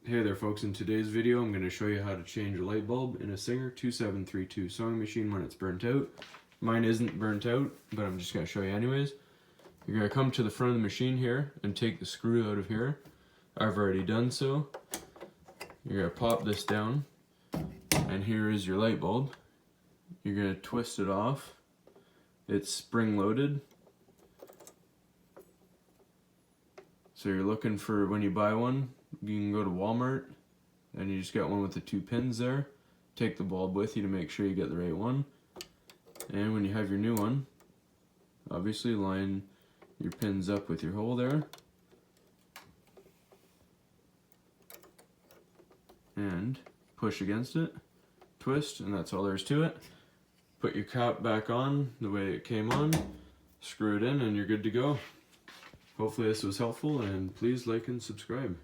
Hey there folks, in today's video I'm going to show you how to change a light bulb in a Singer 2732 sewing machine when it's burnt out. Mine isn't burnt out, but I'm just going to show you anyways. You're going to come to the front of the machine here and take the screw out of here. I've already done so. You're going to pop this down and here is your light bulb. You're going to twist it off. It's spring loaded. So you're looking for, when you buy one, you can go to Walmart and you just get one with the 2 pins there. Take the bulb with you to make sure you get the right one. And when you have your new one, obviously line your pins up with your hole there. And push against it, twist, and that's all there is to it. Put your cap back on the way it came on, screw it in, and you're good to go. Hopefully this was helpful, and please like and subscribe.